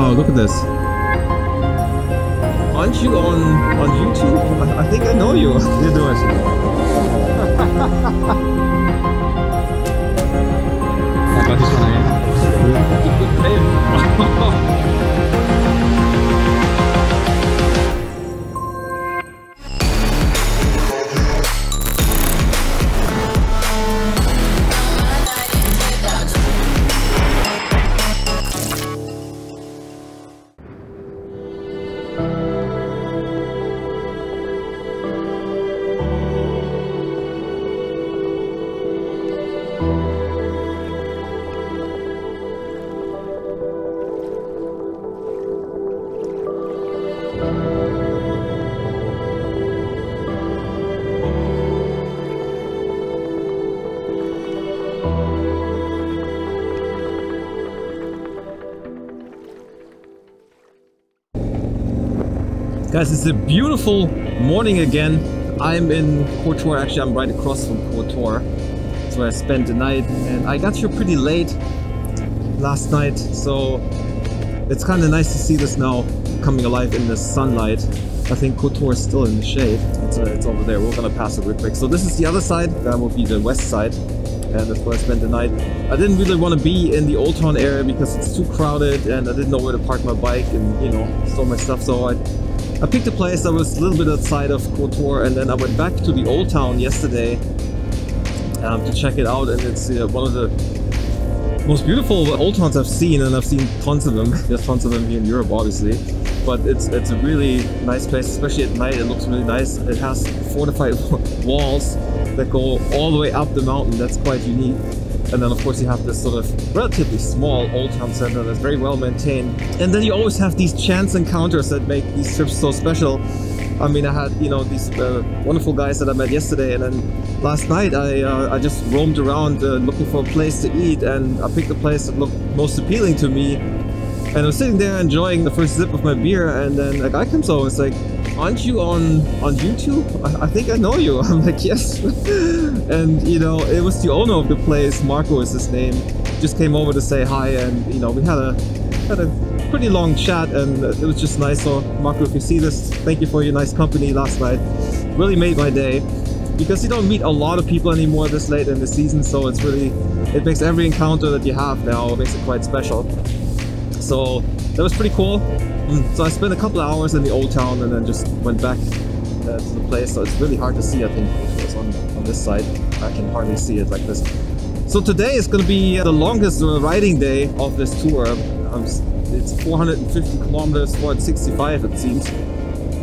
Wow, look at this. Aren't you on YouTube? I think I know you. You do it. Apa sih sebenarnya? Guys, it's a beautiful morning again. I'm in Kotor. Actually, I'm right across from Kotor. That's where I spent the night, and I got here pretty late last night, so it's kind of nice to see this now coming alive in the sunlight. I think Kotor is still in the shade. It's over there. We're gonna pass it real quick. So this is the other side. That will be the west side, and that's where I spent the night. I didn't really want to be in the Old Town area because it's too crowded, and I didn't know where to park my bike and, you know, store my stuff. So I picked a place that was a little bit outside of Kotor, and then I went back to the Old Town yesterday to check it out, and it's one of the most beautiful Old Towns I've seen, and I've seen tons of them. There's tons of them here in Europe, obviously, but it's a really nice place, especially at night. It looks really nice. It has fortified walls that go all the way up the mountain. That's quite unique. And then of course you have this sort of relatively small old town center that's very well maintained. And then you always have these chance encounters that make these trips so special. I mean, I had, you know, these wonderful guys that I met yesterday, and then last night I just roamed around looking for a place to eat, and I picked a place that looked most appealing to me. And I was sitting there enjoying the first sip of my beer, and then a guy comes over and is like, "Aren't you on YouTube? I think I know you." I'm like, "Yes." And you know, it was the owner of the place, Marco is his name, just came over to say hi, and you know, we had a pretty long chat, and it was just nice. So Marco, if you see this, thank you for your nice company last night. Really made my day, because you don't meet a lot of people anymore this late in the season, so it's really, it makes every encounter that you have now, it makes it quite special. So that was pretty cool. So I spent a couple of hours in the Old Town and then just went back to the place. So it's really hard to see, I think, it's on this side. I can hardly see it like this. So today is going to be the longest riding day of this tour. It's 450 kilometers, 465 it seems.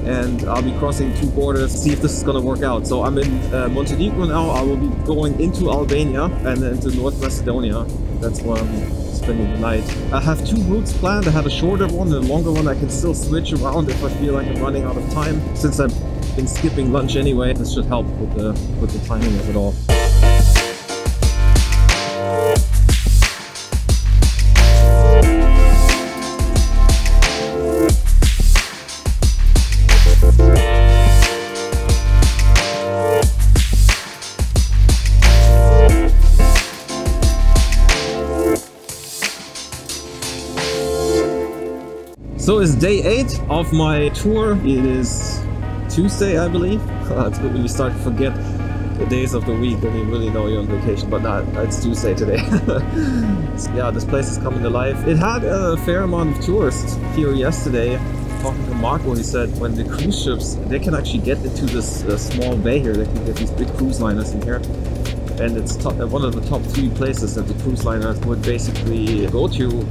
And I'll be crossing 2 borders, see if this is going to work out. So I'm in Montenegro now. I will be going into Albania and then to North Macedonia. That's where I'm spending the night. I have 2 routes planned. I have a shorter one and a longer one. I can still switch around if I feel like I'm running out of time. Since I've been skipping lunch anyway, this should help with the timing of it all. So it's day 8 of my tour. It is Tuesday, I believe. It's good when you start to forget the days of the week when you really know you're on vacation, but no, it's Tuesday today. So yeah, this place is coming to life. It had a fair amount of tourists here yesterday. Talking to Marco, he said when the cruise ships, they can actually get into this small bay here. They can get these big cruise liners in here. And it's one of the top 3 places that the cruise liners would basically go to,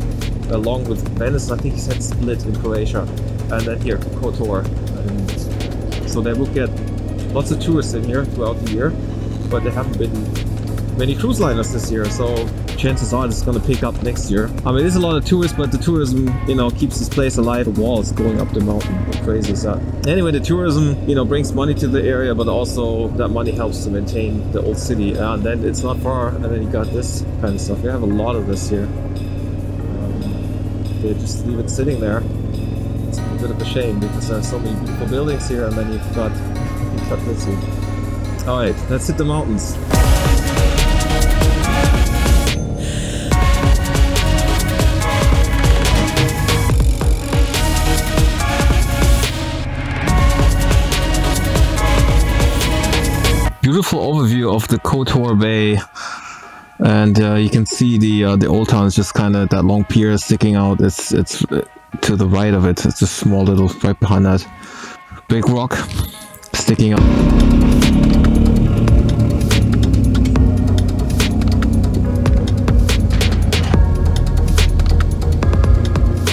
along with Venice. I think he said Split in Croatia, and then here Kotor. And so they will get lots of tourists in here throughout the year, but there haven't been many cruise liners this year, so chances are it's going to pick up next year. I mean, there's a lot of tourists, but the tourism, you know, keeps this place alive. The walls going up the mountain. How crazy is that? Anyway, the tourism, you know, brings money to the area, but also that money helps to maintain the old city. And then it's not far, and then you got this kind of stuff. We have a lot of this here. They just leave it sitting there. It's a bit of a shame because there are so many beautiful buildings here, and then you've got this here. All right, let's hit the mountains. beautiful overview of the Kotor Bay, and you can see the old town is just kind of that long pier sticking out. It's to the right of it. It's a small little right behind that big rock sticking up.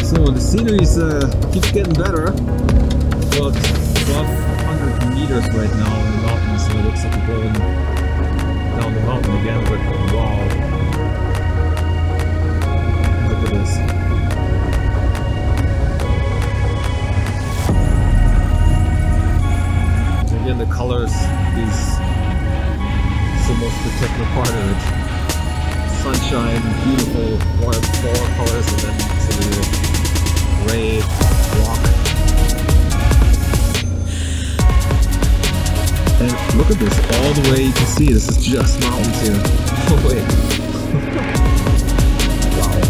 So the scenery keeps getting better. Well, it's 1,200 meters right now in the mountains, so it looks like we're going down the mountain again, but wow. Look at this. Again, the colors is the most spectacular part of it. Sunshine, beautiful, warm fall colors, and then some of the gray rock. And look at this, all the way you can see, this is just mountains here. Oh wait. Wow.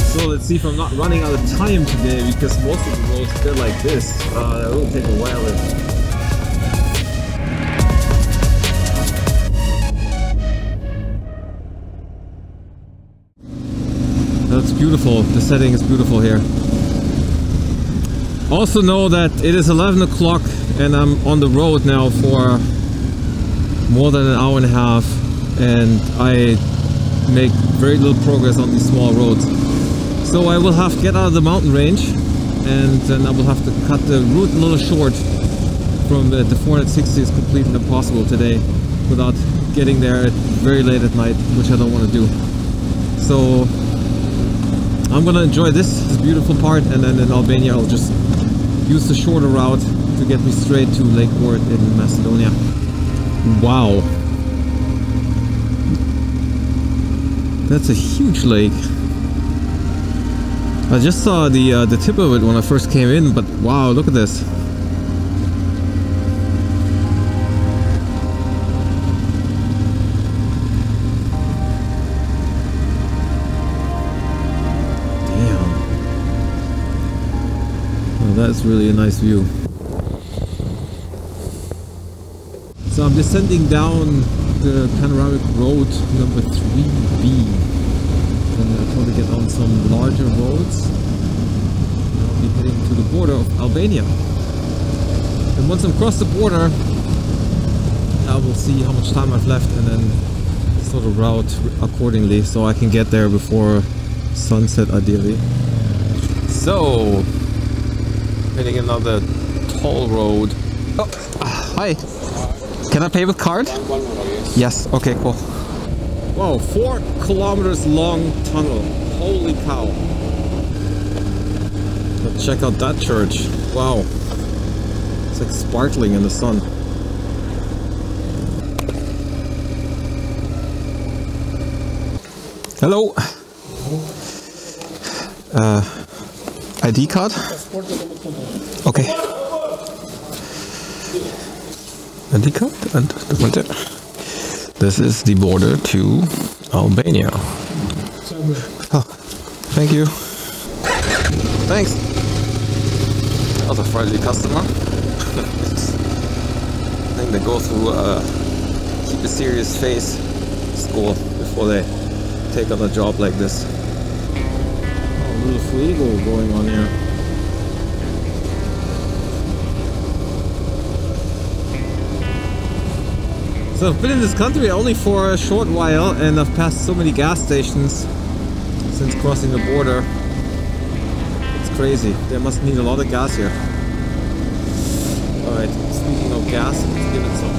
So let's see if I'm not running out of time today, because most of the roads, they're like this. It will take a while. That's beautiful. The setting is beautiful here. Also know that it is 11 o'clock and I'm on the road now for more than an hour and a half, and I make very little progress on these small roads. So I will have to get out of the mountain range, and then I will have to cut the route a little short. From the 460 is completely impossible today without getting there very late at night, which I don't want to do. So I'm gonna enjoy this beautiful part, and then in Albania I'll just use the shorter route to get me straight to Lake Ohrid in Macedonia. Wow, that's a huge lake. I just saw the tip of it when I first came in, but wow, look at this. That's really a nice view. So I'm descending down the panoramic road number 3B, and I'll probably get on some larger roads. I'll be heading to the border of Albania, and once I'm across the border I will see how much time I've left and then sort of route accordingly so I can get there before sunset ideally. So hitting another toll road. Oh, hi. Can I pay with card? Yes. Okay, cool. Wow, 4 kilometers long tunnel. Holy cow. Let's check out that church. Wow. It's like sparkling in the sun. Hello. ID card? Okay. ID card and document. This is the border to Albania. Oh, thank you. Thanks. That was a friendly customer. I think they go through keep a serious face school before they take on a job like this. A little fuego going on here. So I've been in this country only for a short while, and I've passed so many gas stations since crossing the border. It's crazy. They must need a lot of gas here. Alright, speaking of gas, let's give it some.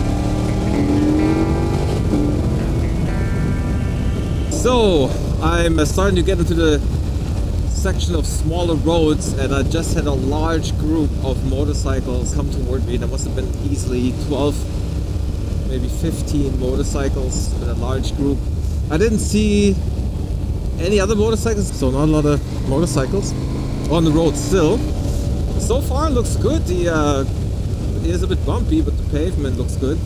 So I'm starting to get into the section of smaller roads, and I just had a large group of motorcycles come toward me. There must have been easily 12, maybe 15 motorcycles in a large group. I didn't see any other motorcycles, so not a lot of motorcycles on the road still. So far it looks good. It is a bit bumpy, but the pavement looks good.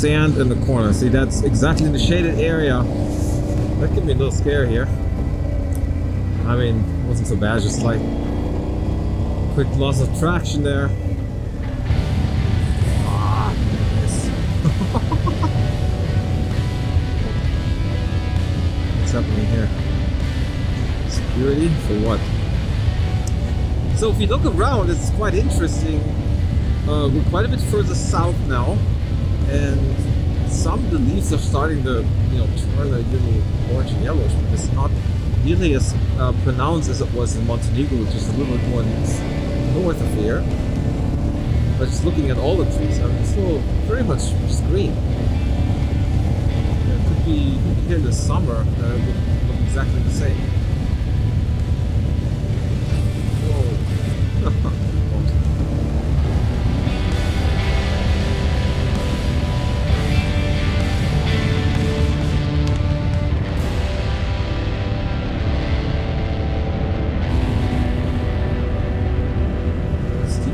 sand in the corner. See, that's exactly the shaded area. That gave me a little scare here. I mean, it wasn't so bad, just like quick loss of traction there. Ah, yes. What's happening here? Security for what? So if you look around, it's quite interesting. We're quite a bit further south now, and some of the leaves are starting to, you know, turn a little orange and yellowish, but it's not nearly as pronounced as it was in Montenegro, which is a little bit more north of here. But just looking at all the trees, I mean, it's still very much just green. It could be here in the summer, it would look exactly the same. Whoa.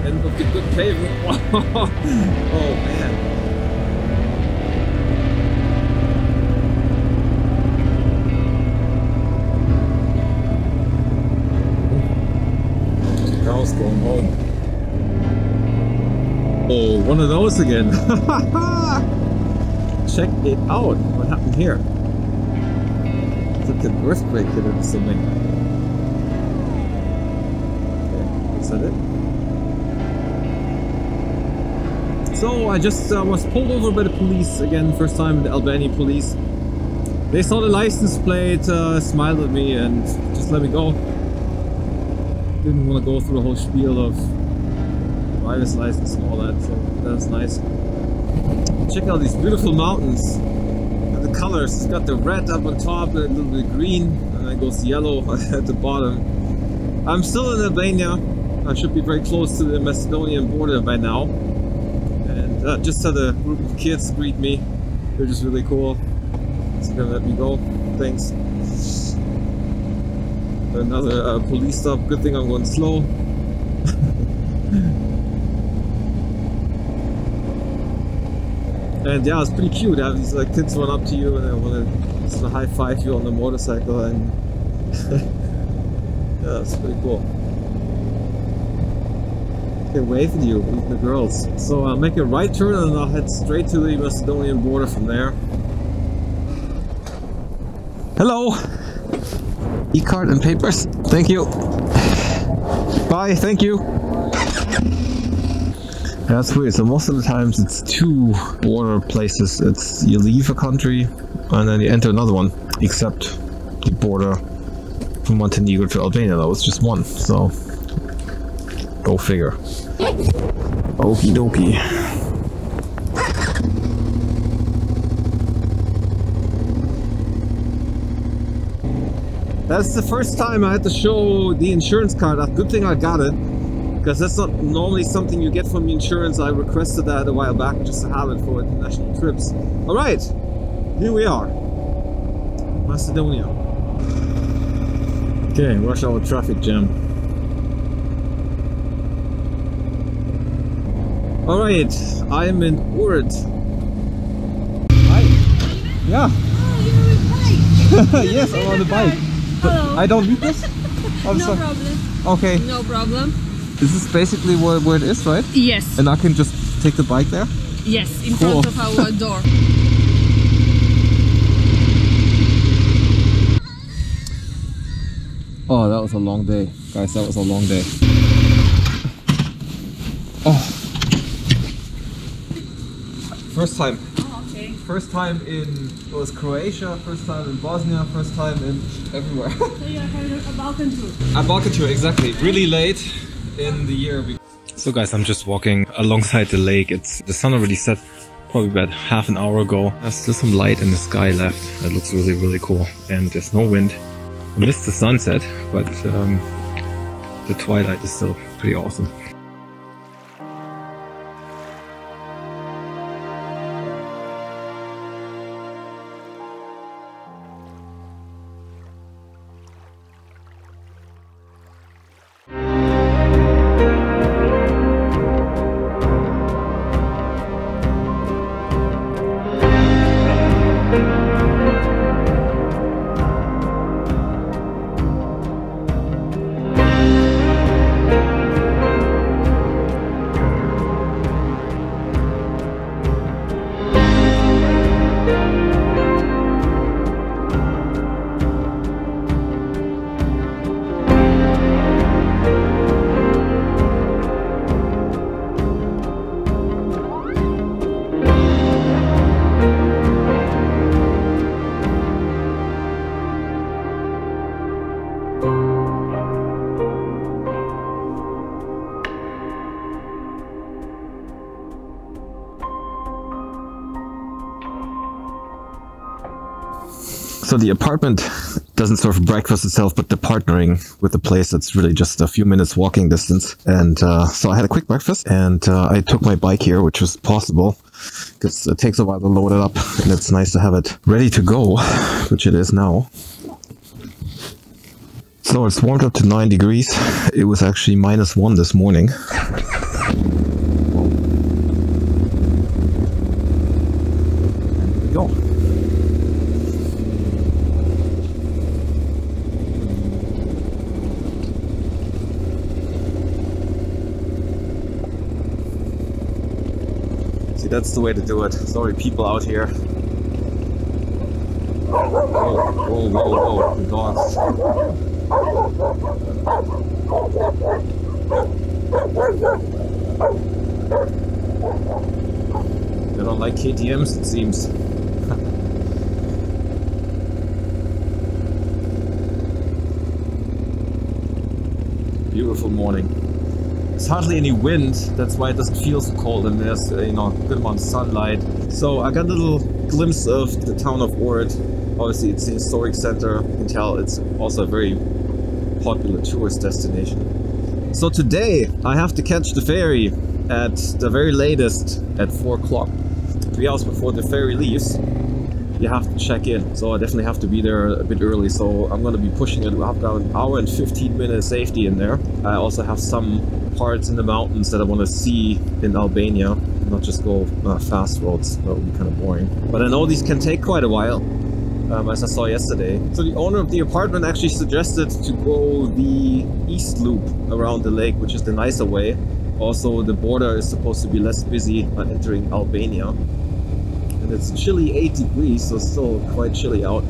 End of the good pavement. Oh man. Cows going home. Oh, one of those again. Check it out. What happened here? It's like an earthquake hit or something. Okay, is that it? So I just was pulled over by the police again, first time the Albanian police. They saw the license plate, smiled at me and just let me go. Didn't want to go through the whole spiel of driver's license and all that, so that was nice. Check out these beautiful mountains and the colors. It's got the red up on top, a little bit green, and then it goes yellow at the bottom. I'm still in Albania. I should be very close to the Macedonian border by now. Just had a group of kids greet me. They're just really cool. It's gonna let me go. Thanks. Another police stop. Good thing I'm going slow. And yeah, it's pretty cute. Have these like kids run up to you and they want to sort of high five you on the motorcycle, and yeah, it's pretty cool. They wave at you, even the girls. So I'll make a right turn and I'll head straight to the Macedonian border from there. Hello! E-card and papers. Thank you. Bye, thank you. That's weird. So most of the times it's two border places. It's you leave a country and then you enter another one. Except the border from Montenegro to Albania, though, it's just one. So go figure. Okie dokie. That's the first time I had to show the insurance card. Good thing I got it, because that's not normally something you get from the insurance. I requested that a while back just to have it for international trips. Alright, here we are. Macedonia. Okay, rush hour traffic jam. Alright, I'm in Ohrid. Hi. Yeah. Oh, you're on a bike. Yes, I'm on the bike. But hello. I don't need this? I'm no sorry. problem. Okay. No problem. This is basically where it is, right? Yes. And I can just take the bike there? Yes, in Cool. front of our door. Oh, that was a long day. Guys, that was a long day. Oh. First time. Oh, okay. First time in Croatia, first time in Bosnia, first time in everywhere. So you're having a Balkan Tour? A Balkan Tour, exactly. Really late in the year. So guys, I'm just walking alongside the lake. The sun already set probably about half an hour ago. There's still some light in the sky left. It looks really, really cool. And there's no wind. I missed the sunset, but the twilight is still pretty awesome. So the apartment doesn't serve breakfast itself, but the partnering with the place, it's really just a few minutes walking distance. And so I had a quick breakfast, and I took my bike here, which was possible because it takes a while to load it up, and it's nice to have it ready to go, which it is now. So it's warmed up to 9 degrees. It was actually -1 this morning. And here we go. See, that's the way to do it. Sorry, people out here. Whoa, whoa, whoa, whoa, the dogs. They don't like KTMs, it seems. Beautiful morning. There's hardly any wind, that's why it doesn't feel so cold, and there's a good amount of sunlight. So I got a little glimpse of the town of Ohrid. Obviously it's the historic center. You can tell it's also a very popular tourist destination. So today I have to catch the ferry at the very latest at 4 o'clock. 3 hours before the ferry leaves, you have to check in. So I definitely have to be there a bit early. So I'm going to be pushing it. I've got an hour and 15 minutes safety in there. I also have some parts in the mountains that I want to see in Albania, not just go fast roads. That would be kind of boring. But I know these can take quite a while. As I saw yesterday. So the owner of the apartment actually suggested to go the east loop around the lake, which is the nicer way. Also, the border is supposed to be less busy entering Albania. And it's chilly 8 degrees, so still quite chilly out.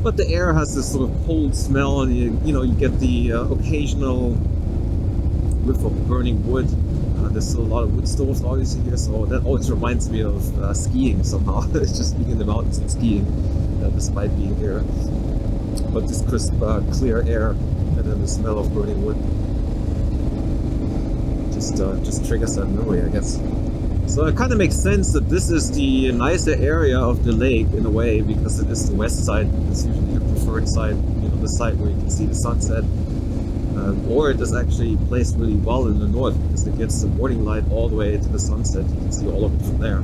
But the air has this sort of cold smell, and you get the occasional whiff of burning wood. There's still a lot of wood stoves obviously here, so that always reminds me of skiing somehow. It's just being in the mountains and skiing. Despite being here, but this crisp, clear air, and then the smell of burning wood just triggers that memory, I guess. So it kind of makes sense that this is the nicer area of the lake in a way, because it is the west side. It's usually the preferred side, the side where you can see the sunset. Or it is actually placed really well in the north, because it gets the morning light all the way to the sunset. You can see all of it from there.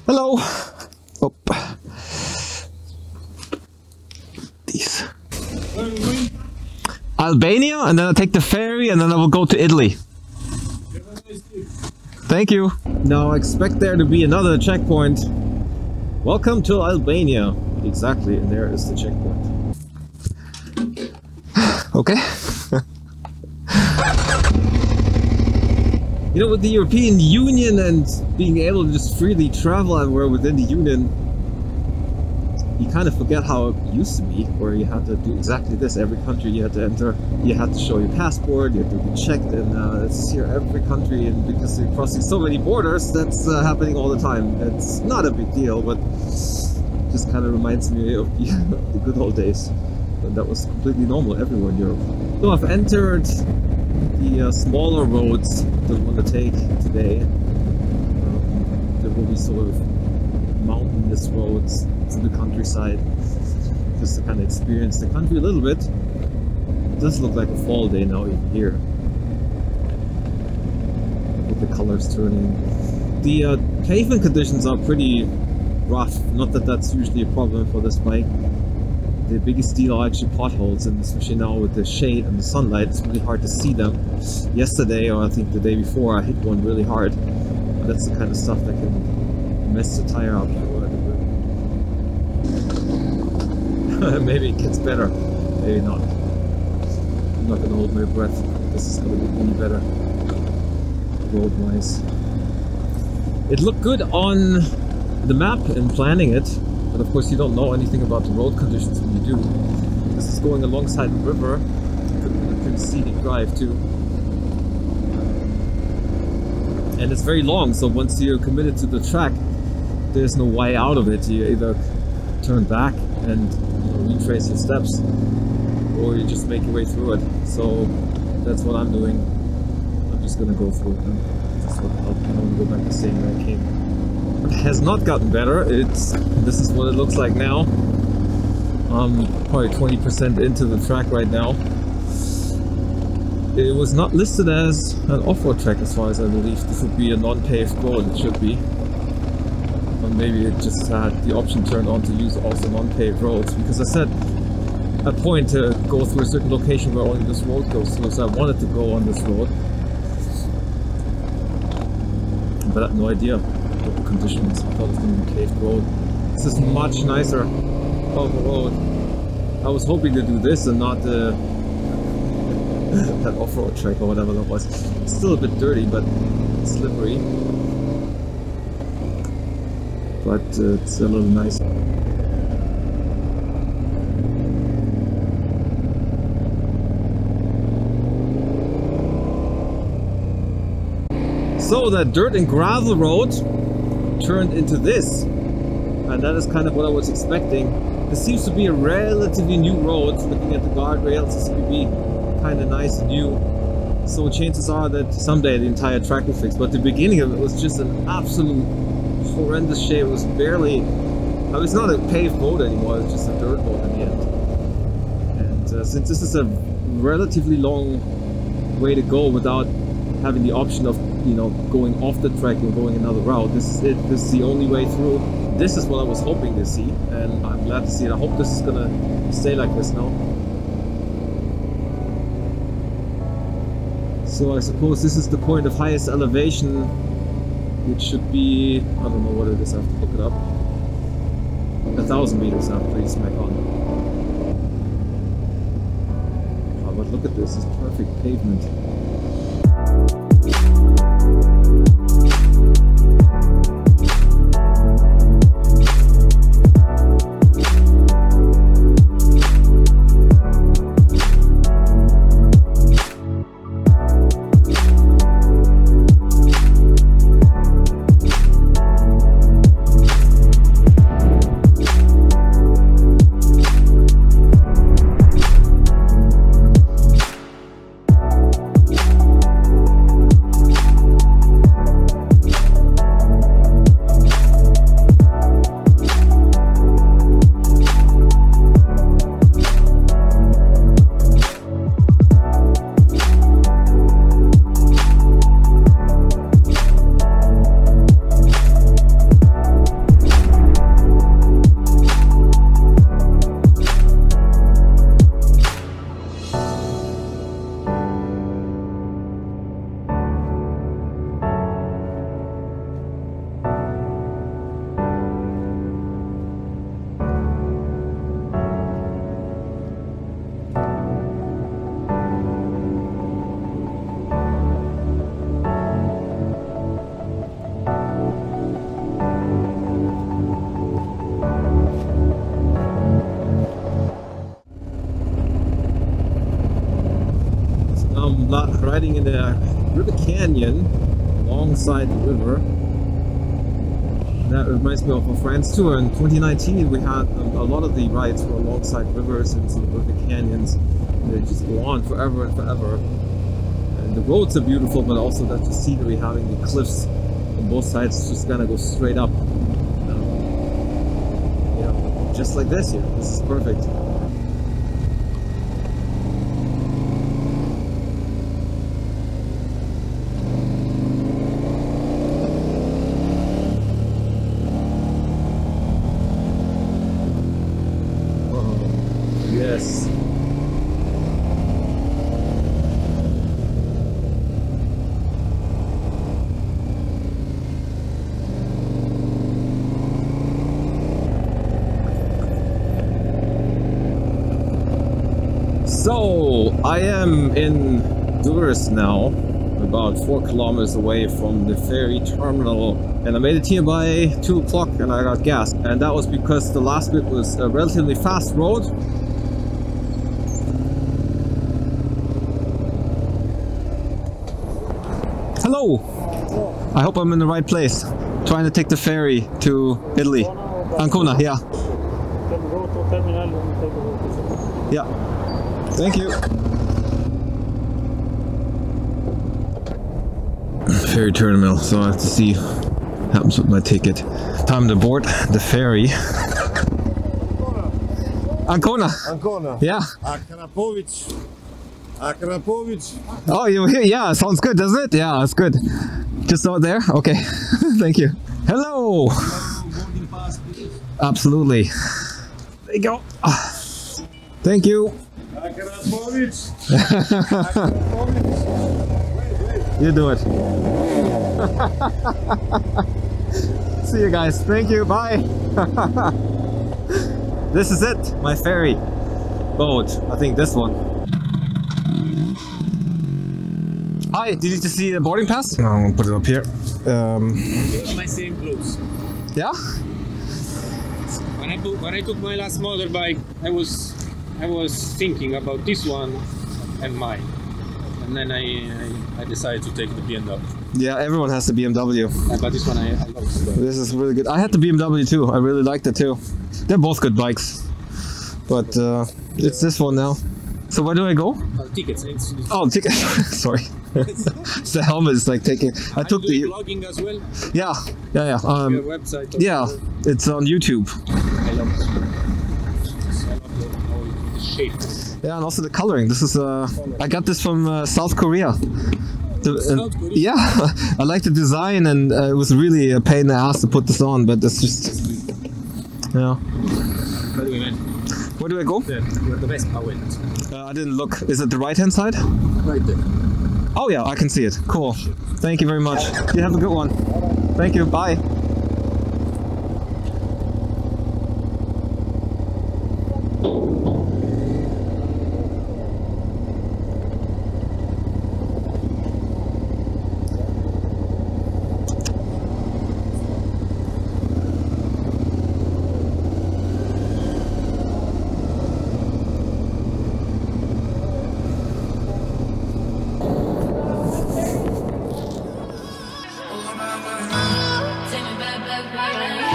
Hello! Oh. These. Albania, and then I'll take the ferry, and then I will go to Italy. Thank you. Now I expect there to be another checkpoint. Welcome to Albania. Exactly, and there is the checkpoint. Okay. With the European Union and being able to just freely travel everywhere within the Union, you kind of forget how it used to be, where you had to do exactly this. Every country you had to enter, you had to show your passport, you had to be checked, and it's here every country, and because you're crossing so many borders, that's happening all the time. It's not a big deal, but just kind of reminds me of the good old days. And that was completely normal everywhere in Europe. So I've entered the smaller roads that I want to take today. There will be sort of mountainous roads to the countryside, just to kind of experience the country a little bit. It does look like a fall day now even here, with the colors turning. The pavement conditions are pretty rough. Not that that's usually a problem for this bike. The biggest deal are actually potholes, and especially now with the shade and the sunlight, it's really hard to see them. Yesterday, or I think the day before, I hit one really hard. That's the kind of stuff that can mess the tire up. Maybe it gets better, maybe not. I'm not gonna hold my breath. This is gonna be any better road-wise. It looked good on the map and planning it. But of course you don't know anything about the road conditions when you do. This is going alongside the river. Could have been a pretty scenic drive too. And it's very long, so once you're committed to the track, there's no way out of it. You either turn back and retrace your steps, or you just make your way through it. So that's what I'm doing. I'm just gonna go through it now. That's what I don't want to go back the same way I came. has not gotten better. This is what it looks like now. I'm probably 20% into the track right now. It was not listed as an off-road track as far as I believe. This would be a non-paved road, it should be. Or maybe it just had the option turned on to use also non-paved roads, because I set a point to go through a certain location where only this road goes through, so I wanted to go on this road. But I had no idea what the conditions. I thought it was going to be a paved road. This is much nicer of a road. I was hoping to do this and not that off-road track or whatever that was. It's still a bit dirty, but slippery. But it's a little nicer. So that dirt and gravel road turned into this, and that is kind of what I was expecting. This seems to be a relatively new road. Looking at the guardrails, this could be kind of nice and new. So chances are that someday the entire track will fix. But the beginning of it was just an absolute horrendous shape. It was barely, I mean, it's not a paved road anymore. It's just a dirt road in the end. And since this is a relatively long way to go without having the option of, you know, going off the track and going another route, this is it. This is the only way through. This is what I was hoping to see, and I'm glad to see it. I hope this is gonna stay like this now. So I suppose this is the point of highest elevation, which should be, I don't know what it is, I have to look it up. 1,000 meters now, pretty smack on. Oh, but look at this, it's perfect pavement. Riding in the river canyon alongside the river. That reminds me of a France tour. In 2019 we had a lot of the rides were alongside rivers and some river canyons. They just go on forever and forever. And the roads are beautiful, but also that the scenery, having the cliffs on both sides, just gonna go straight up. Yeah, just like this here. This is perfect. Yes. So I am in Durres now, about 4 kilometers away from the ferry terminal, and I made it here by 2 o'clock and I got gas, and that was because the last bit was a relatively fast road. Hello! I hope I'm in the right place. Trying to take the ferry to Italy. Ancona, yeah. Can go to terminal and take a look. Yeah. Thank you. Ferry terminal, so I have to see happens with my ticket. Time to board the ferry. Ancona. Ancona. Yeah. Akrapovic. Akrapovic. Oh, you're here? Yeah, sounds good, doesn't it? Yeah, it's good. Just out there? Okay. Thank you. Hello. Boarding pass, please. Absolutely. There you go. Thank you. Akrapovic. Akrapovic. Wait. You do it. See you guys. Thank you. Bye. This is it. My ferry boat. I think this one. Hi. Did you just see the boarding pass? No, I'm gonna put it up here. My same clothes. Yeah. When I took my last motorbike, I was thinking about this one and mine, and then I decided to take the BMW. Yeah. Everyone has the BMW. But this one I love. This is really good. I had the BMW too. I really liked it too. They're both good bikes, but it's this one now. So where do I go? Tickets. Oh, ticket. Sorry. The helmet is like taking. I took the. Vlogging as well. Yeah. Your website. Yeah. It's on YouTube. I love it. I love the shape. Yeah, and also the coloring. This is. I got this from South Korea. South Korea? Yeah, I like the design, and it was really a pain in the ass to put this on, but it's just. Yeah. By the way, man, Where do I go? you're the best. I went. I didn't look. Is it the right-hand side? Right there. Oh yeah, I can see it. Cool. Thank you very much. You have a good one. Thank you. Bye. Take me back, back, back, back.